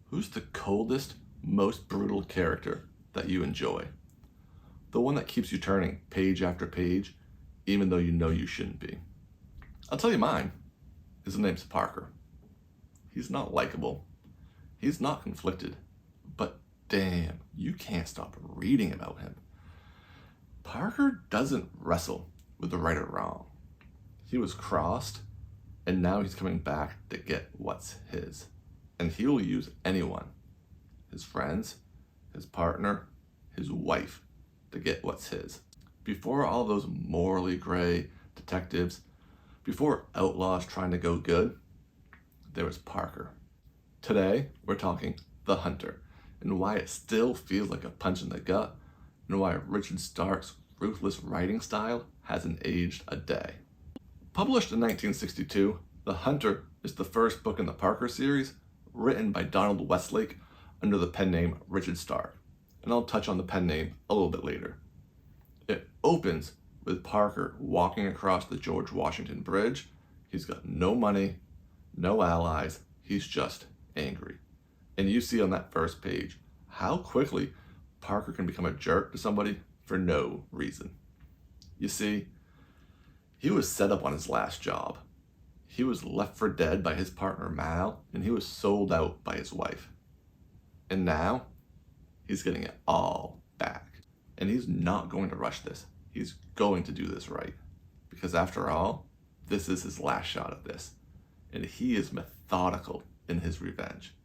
Who's the coldest, most brutal character that you enjoy? The one that keeps you turning page after page, even though you know you shouldn't be. I'll tell you mine. His name's Parker. He's not likable. He's not conflicted. But damn, you can't stop reading about him. Parker doesn't wrestle with the right or wrong. He was crossed, and now he's coming back to get what's his. And he will use anyone, his friends, his partner, his wife, to get what's his. Before all those morally gray detectives, before outlaws trying to go good, there was Parker. Today, we're talking The Hunter, and why it still feels like a punch in the gut, and why Richard Stark's ruthless writing style hasn't aged a day. Published in 1962, The Hunter is the first book in the Parker series written by Donald Westlake under the pen name Richard Stark, and I'll touch on the pen name a little bit later. It opens with Parker walking across the George Washington Bridge. He's got no money, no allies, he's just angry. And you see on that first page how quickly Parker can become a jerk to somebody for no reason. You see, he was set up on his last job. He was left for dead by his partner Mal, and he was sold out by his wife. And now, he's getting it all back. And he's not going to rush this. He's going to do this right. Because after all, this is his last shot at this. And he is methodical in his revenge.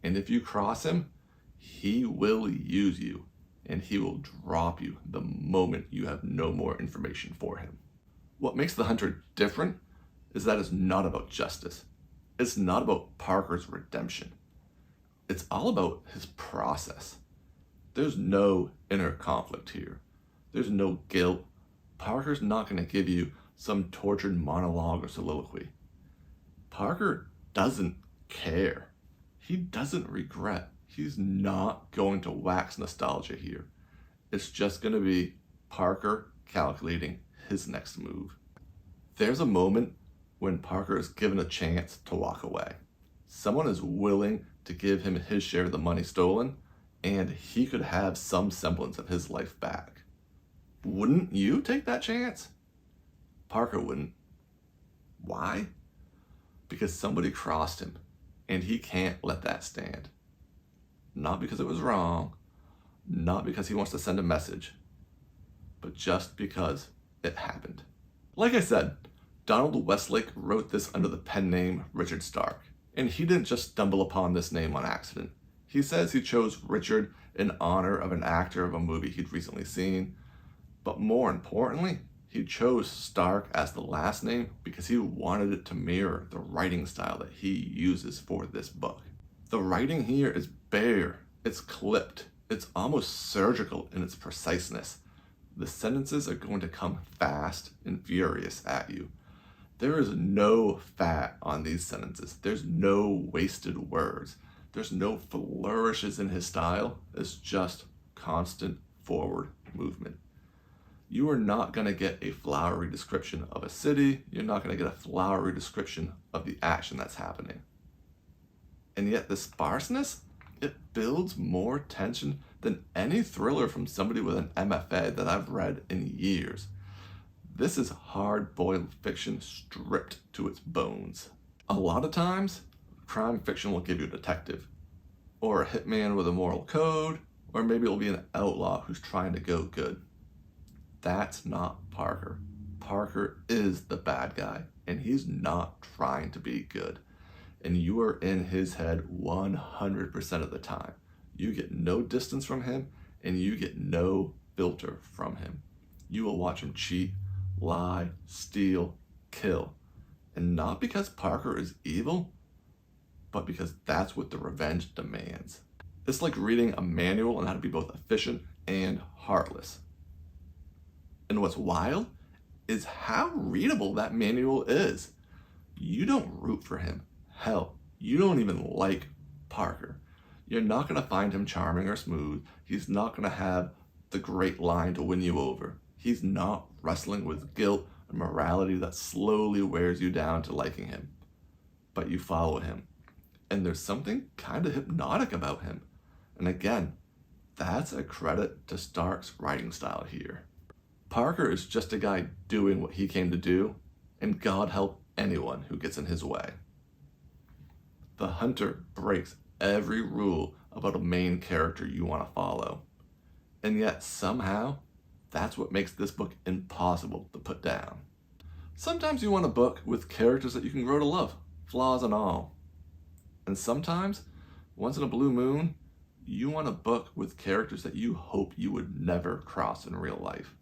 And if you cross him, he will use you. And he will drop you the moment you have no more information for him. What makes The Hunter different is that it's not about justice. It's not about Parker's redemption. It's all about his process. There's no inner conflict here. There's no guilt. Parker's not going to give you some tortured monologue or soliloquy. Parker doesn't care. He doesn't regret. He's not going to wax nostalgia here. It's just going to be Parker calculating his next move. There's a moment when Parker is given a chance to walk away. Someone is willing to give him his share of the money stolen, and he could have some semblance of his life back. Wouldn't you take that chance? Parker wouldn't. Why? Because somebody crossed him, and he can't let that stand. Not because it was wrong, not because he wants to send a message, but just because it happened. Like I said, Donald Westlake wrote this under the pen name Richard Stark, and he didn't just stumble upon this name on accident. He says he chose Richard in honor of an actor of a movie he'd recently seen, but more importantly, he chose Stark as the last name because he wanted it to mirror the writing style that he uses for this book. The writing here is bare, it's clipped, it's almost surgical in its preciseness. The sentences are going to come fast and furious at you. There is no fat on these sentences. There's no wasted words. There's no flourishes in his style. It's just constant forward movement. You are not going to get a flowery description of a city. You're not going to get a flowery description of the action that's happening. And yet the sparseness, it builds more tension than any thriller from somebody with an MFA that I've read in years. This is hard-boiled fiction stripped to its bones. A lot of times, crime fiction will give you a detective, or a hitman with a moral code, or maybe it'll be an outlaw who's trying to go good. That's not Parker. Parker is the bad guy, and he's not trying to be good. And you are in his head 100% of the time. You get no distance from him, and you get no filter from him. You will watch him cheat, lie, steal, kill. And not because Parker is evil, but because that's what the revenge demands. It's like reading a manual on how to be both efficient and heartless. And what's wild is how readable that manual is. You don't root for him. Hell, you don't even like Parker. You're not going to find him charming or smooth. He's not going to have the great line to win you over. He's not wrestling with guilt and morality that slowly wears you down to liking him. But you follow him. and there's something kind of hypnotic about him. And again, that's a credit to Stark's writing style here. Parker is just a guy doing what he came to do, and God help anyone who gets in his way. The Hunter breaks every rule about a main character you want to follow, and yet somehow that's what makes this book impossible to put down. Sometimes you want a book with characters that you can grow to love, flaws and all. And sometimes, once in a blue moon, you want a book with characters that you hope you would never cross in real life.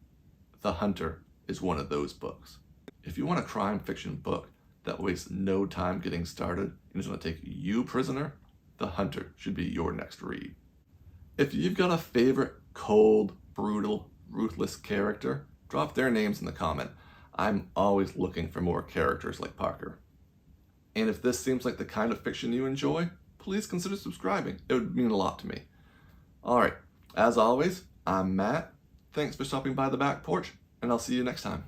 The Hunter is one of those books. If you want a crime fiction book that wastes no time getting started and is going to take you prisoner, The Hunter should be your next read. If you've got a favorite cold, brutal, ruthless character, drop their names in the comment. I'm always looking for more characters like Parker. And if this seems like the kind of fiction you enjoy, please consider subscribing. It would mean a lot to me. Alright, as always, I'm Matt. Thanks for stopping by the back porch, and I'll see you next time.